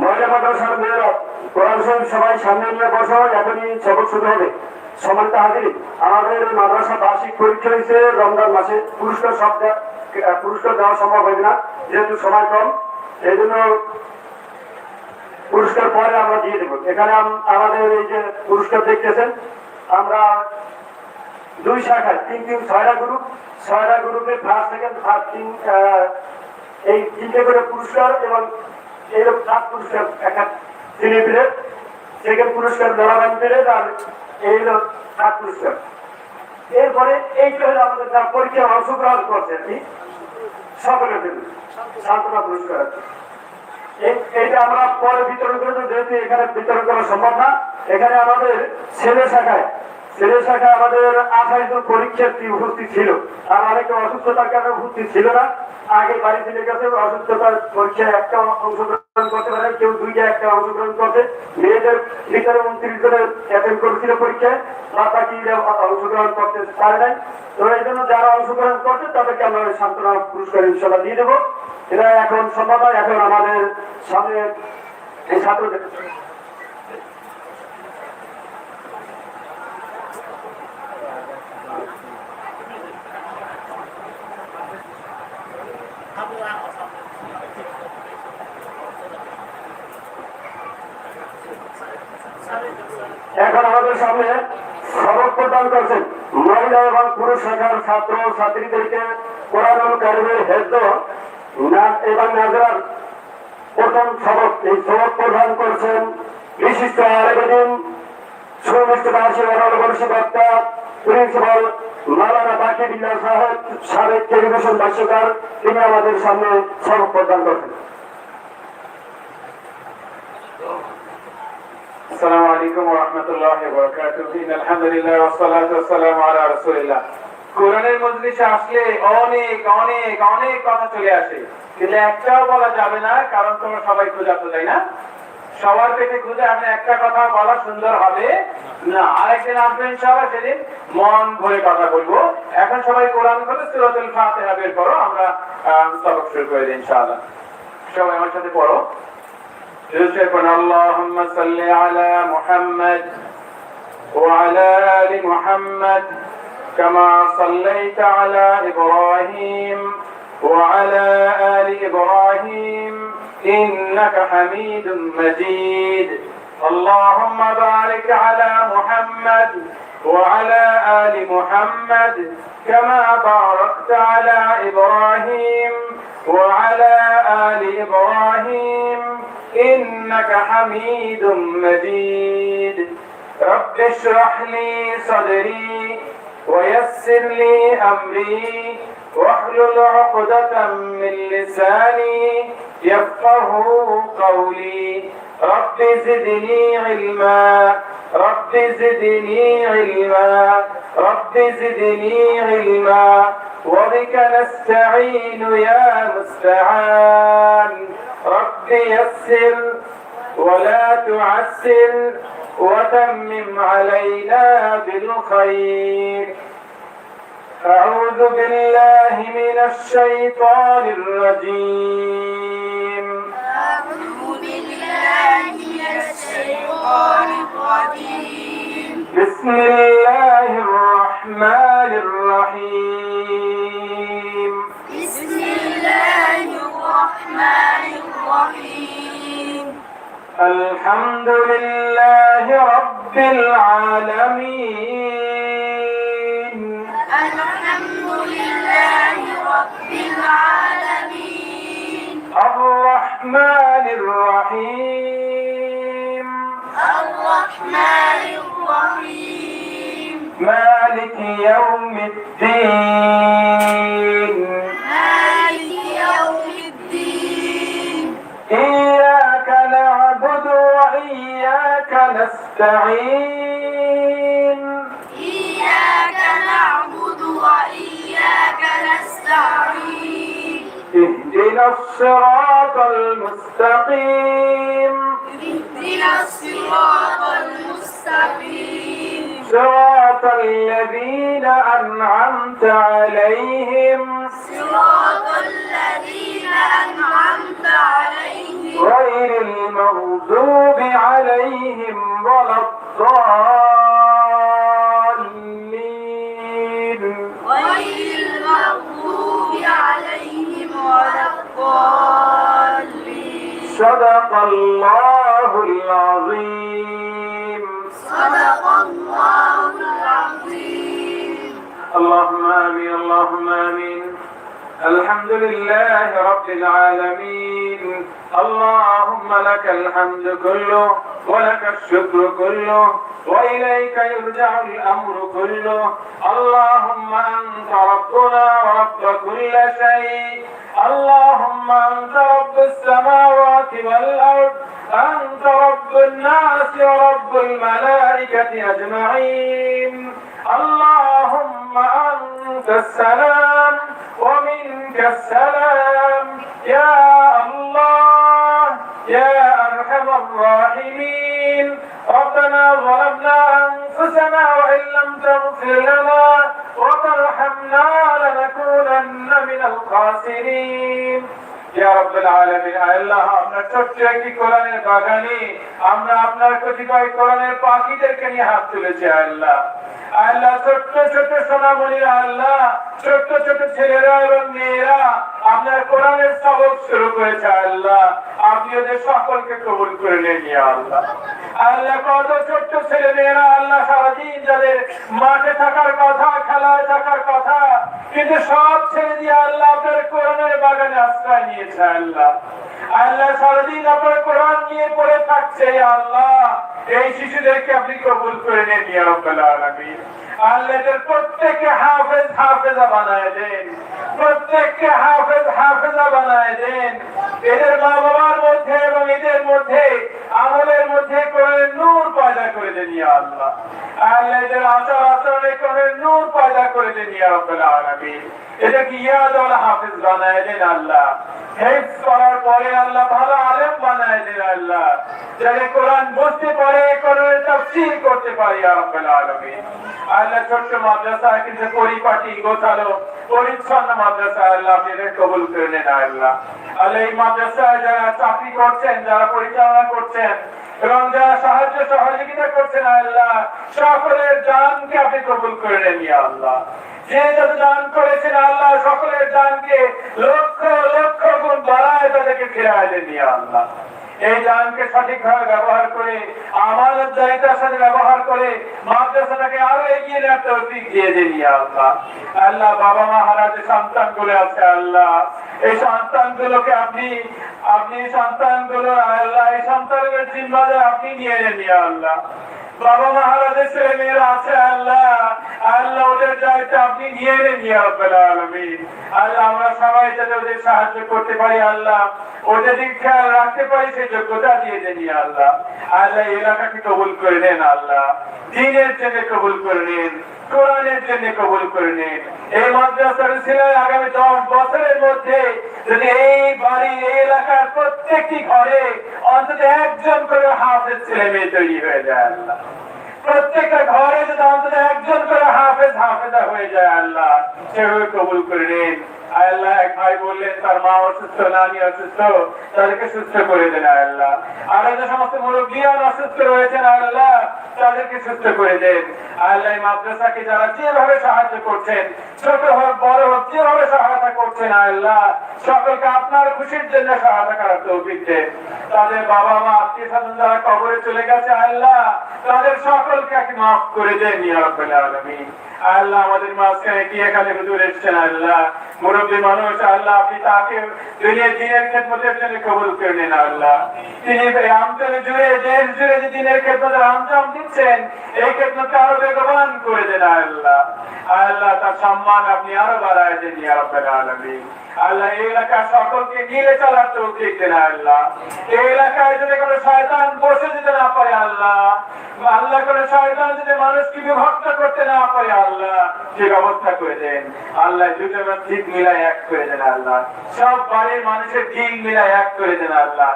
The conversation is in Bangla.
মহিলা মাদ্রাসার মেয়েরা কোরআন শরীফ সবাই সামনে নিয়ে বসো, এখনই সবক শুরু হবে। সম্মানিত হাজির, আমাদের মাদ্রাসা বার্ষিক পরীক্ষা হয়েছে রমজান মাসে। পুরস্কার দেওয়া সম্ভব হবে না, যেহেতু সময় কম। এই জন্য পুরস্কার পরে আমরা দিয়ে দেবো। এখানে আমাদের এই যে পুরস্কার দেখতেছেন, আমরা 2 শাখায় 6টা গ্রুপ, 6টা গ্রুপে ফার্স্ট সেকেন্ড থার্ড এই 3টে করে পুরস্কার এবং এইরকম 7 পুরস্কার একটা শ্রেণী পিরিয়ড, সেকেন্ড পুরস্কার মেলাবান পিরিয়ড, আর এই 7 পুরস্কার। এরপরে এইটা হলো আমাদের যারা পরীক্ষায় অংশগ্রহণ করছে আর কি, সকলের জন্য সান্ত্বনা পুরস্কার আছে। এইটা আমরা পরে বিতরণ করে দেবো, যেহেতু এখানে বিতরণ করা সম্ভব না। এখানে আমাদের ছেলে শাখায় আমাদের 28 জন পরীক্ষার্থী উপস্থিত ছিল, আর অনেকে অসুস্থতার কারণে উপস্থিত ছিল না। আগে বাড়ি চলে গেছে, অসুস্থতার পরীক্ষায় একটা অংশগ্রহণ করতে পারে, কেউ 2টা একটা অংশগ্রহণ করতে। মেয়েদের ভিতরে 29 জনের অ্যাটেন্ড করেছিল পরীক্ষায়, বাকি অংশগ্রহণ করতে পারে নাই। তো এই জন্য যারা অংশগ্রহণ করছে তাদেরকে আমরা সান্ত্বনা পুরস্কার ইনশাল্লাহ দিয়ে দেবো। এটা এখন সম্ভব নয়, এখন আমাদের সামনে এই ছাত্রদের এখন আমাদের সামনে সবক প্রদান করছেন মহিলা এবং পুরুষ শাখার ছাত্র ছাত্রীদেরকে কোরআনুল কারীমের হেফজ এবং নাজরার প্রথম সবক। এই সবক প্রদান করছেন বিশিষ্ট আলেম, সুনিষ্ঠবাসী অনবরসী বক্তা প্রিন্সিপাল মাওলানা বাকিবিল্লাহ সাহেব, সাবেক টেলিভিশন ভাষ্যকার। তিনি আমাদের সামনে সবক প্রদান করছেন। السلام عليكم ورحمة الله وبركاته. إن الحمد لله والصلاة والسلام على رسول الله. কোরআনের মজলিসে আসলে অনেক অনেক অনেক কথা চলে আসে, কিন্তু একটাও বলা যাবে না, কারণ তোমরা সবাই ক্ষুধার্ত, তাই না? সবার পেটে ক্ষুধা, আমি একটা কথা বলা সুন্দর হবে না। আরেকদিন আসবে ইনশাআল্লাহ, সেদিন মন ভরে কথা বলবো। এখন সবাই কোরআন খুলে সূরাতুল ফাতিহা বের করো, আমরা সবক শুরু করে দিই ইনশাআল্লাহ। সবাই আমার সাথে পড়ো। اللهم صل على محمد وعلى آل محمد كما صليت على إبراهيم وعلى آل إبراهيم إنك حميد مجيد. اللهم بارك على محمد وعلى آل محمد كما باركت على إبراهيم وعلى آل إبراهيم إنك حميد مجيد. رب اشرح لي صدري ويسر لي أمري واحلل عقدة من لساني يفقه قولي. رب زدني علما رب زدني علما رب زدني علما وبك نستعين يا مستعان. رب يسر ولا تعسر وتمم علينا بالخير. أعوذ بالله من الشيطان الرجيم. أعوذ بالله من الشيطان الرجيم. بسم الله الرحمن الرحيم. بسم الله الرحمن الرحيم. الحمد لله رب العالمين. الحمد لله رب العالمين. الرحمن الرحيم. الرحمن الرحيم. مالك يوم الدين. مالك يوم الدين. إياك نعبد وإياك نستعين. إياك نعبد وإياك نستعين. اهدنا الصراط المستقيم. اهدنا الصراط المستقيم. صراط الذين أنعمت عليهم صراط الذين أنعمت عليهم غير المغضوب المغضوب عليهم ولا الضالين غير المغضوب عليهم ولا الضالين صدق الله العظيم صدق الله العظيم اللهم آمين اللهم آمين الحمد لله رب العالمين اللهم لك الحمد كله ولك الشكر كله وإليك يرجع الأمر كله اللهم أنت ربنا ورب كل شيء اللهم أنت رب السماوات والأرض أنت رب الناس ورب الملائكة أجمعين اللهم أنت السلام ومنك السلام يا الله يا أرحم الراحمين ربنا ظلمنا أنفسنا وإن لم تغفر لنا وترحمنا لنكونن من الخاسرين يا رب العالمين আল্লাহ আপনার ছোট্ট একটি কোরআনের বাগানে আমরা আপনার কতিপয় কোরআনের পাখিদেরকে নিয়ে হাত তুলেছি আল্লাহ আল্লাহ ছোট্ট ছোট্ট সোনামণিরা আল্লাহ ছোট্ট ছোট্ট ছেলেরা এবং মেয়েরা আপনার কোরআনের সবক শুরু করেছে আল্লাহ আপনি ওদের সকলকে কবুল করে নিন ইয়া আল্লাহ আল্লাহ কত ছোট্ট ছেলে মেয়েরা আল্লাহ সারাদিন যাদের মাঠে থাকার কথা খেলায় থাকার কথা কিন্তু সব ছেড়ে দিয়ে আল্লাহ আপনার কোরআনের বাগানে আশ্রয় নিয়েছে আল্লাহ আল্লাহ সারাদিন আপনার কোরআন নিয়ে পড়ে থাকছে আল্লাহ এই শিশুদেরকে আপনি কবুল করে নিন ইয়া রাব্বাল আলামিন আল্লাহ এদের প্রত্যেককে হাফেজ হাফেজা বানায় দেন প্রত্যেককে হাফেজ হাফেজা বানায় দেন এদের মা বাবার মধ্যে এবং এদের মধ্যে আমলের মধ্যে কোরআনের নূর পয়দা করে দেন ইয়া আল্লাহ আল্লাহ এদের আচার আচরণে কোরআনের নূর পয়দা করে দেন ইয়া রাব্বাল আলামিন এদেরকে ইয়াদ ওয়াল হাফেজ বানায় দেন আল্লাহ হিফজ করার পরে আল্লাহ ভালো আলেম বানায় দেন আল্লাহ যাতে কোরআন বুঝতে পারে কোরআনের তাফসীর করতে পারে ইয়া রাব্বাল আলামিন আল্লাহ ছোট্ট মাদ্রাসা কিন্তু পরিপাটি গোছালো পরিচ্ছন্ন মাদ্রাসা আল্লাহ আপনি এদের কবুল করে নেন আল্লাহ আল্লাহ এই মাদ্রাসায় যারা চাকরি করছেন যারা পরিচালনা করছেন এবং যারা সাহায্য সহযোগিতা করছেন আল্লাহ সকলের দানকে আপনি কবুল করে নেন ইয়া আল্লাহ যে যত দান করেছেন আল্লাহ সকলের দানকে লক্ষ লক্ষ গুণ বাড়ায় তাদেরকে ফিরায় দেন ইয়া আল্লাহ এই দানকে সঠিকভাবে ব্যবহার করে আমানতদারিতার সাথে ব্যবহার করে মাদ্রাসাটাকে আরো এগিয়ে নেওয়ার তৌফিক দিয়ে দিন ইয়া আল্লাহ আল্লাহ বাবা মা হারা যে সন্তানগুলো আছে আল্লাহ এই সন্তানগুলোকে আপনি সন্তানগুলো আল্লাহ এই সন্তানদের জিম্মাদার আপনি নিয়ে নেন ইয়া আল্লাহ বাবা মা হারা যে ছেলে মেয়েরা আছে আল্লাহ আল্লাহ ওদের দায়িত্ব আপনি নিয়ে নেন ইয়া রাব্বাল আলামিন আল্লাহ আমরা সবাই যাতে ওদের সাহায্য করতে পারি আল্লাহ ওদের দিক খেয়াল রাখতে পারি সেই যোগ্যতা দিয়ে দেন ইয়া আল্লাহ আল্লাহ এই এলাকাকে কবুল করে নেন আল্লাহ দ্বীনের জন্য কবুল করে নেন কোরআনের জন্য কবুল করে নেন এই মাদ্রাসার ছেলে আগামী 10 বছরের মধ্যে যদি এই বাড়ি এই এলাকার প্রত্যেকটি ঘরে অন্তত একজন করে হাফেজ ছেলে মেয়ে তৈরি হয়ে যায় আল্লাহ প্রত্যেকটা ঘরে যদি অন্তত একজন করে হাফেজ হাফেজা হয়ে যায় আল্লাহ সেভাবে কবুল করে নিন আল্লাহ এক ভাই বললেন তার মা অসুস্থ নানি অসুস্থ তাদেরকে সুস্থ করে দেন আল্লাহ আর যে সমস্ত মুরব্বিয়ান অসুস্থ রয়েছেন আল্লাহ তাদেরকে সুস্থ করে দেন আল্লাহ এই মাদ্রাসাকে যারা যেভাবে সাহায্য করছেন ছোট হোক বড় হোক যেভাবে সহায়তা করছেন আল্লাহ সকলকে আপনার খুশির জন্য সহায়তা করার তৌফিক দেন তাদের বাবা মা আত্মীয় স্বজন যারা কবরে চলে গেছে আল্লাহ তাদের সকলকে আপনি মাফ করে দেন ইয়া রাব্বাল আলামিন আল্লাহ আমাদের মাঝখানে কি এখানে হুজুর এসেছেন আল্লাহ মুরব্বী মানুষ আল্লাহ আপনি তাকে দুনিয়ার দিনের খেদমতের জন্য কবুল করে নেন আল্লাহ তিনি অঞ্চল জুড়ে দেশ জুড়ে যে দিনের খেদমতের আঞ্জাম দিচ্ছেন এই খেদমতকে আরো বেগবান করে দেন আল্লাহ আল্লাহ তার সম্মান আপনি আরো বাড়ায় দেন ইয়া রাব্বাল আলামিন আল্লাহ এই এলাকার সকলকে মিলে চলার তৌফিক দেন আল্লাহ এই এলাকায় যদি কোনো শয়তান বসে যেতে না পারে আল্লাহ আল্লাহ কোনো শয়তান যদি মানুষকে বিভক্ত করতে না পারে আল্লাহ সে ব্যবস্থা করে দেন আল্লাহ দুটো মসজিদ মিলাই এক করে দেন আল্লাহ সব বাড়ির মানুষের দিল মিলাই এক করে দেন আল্লাহ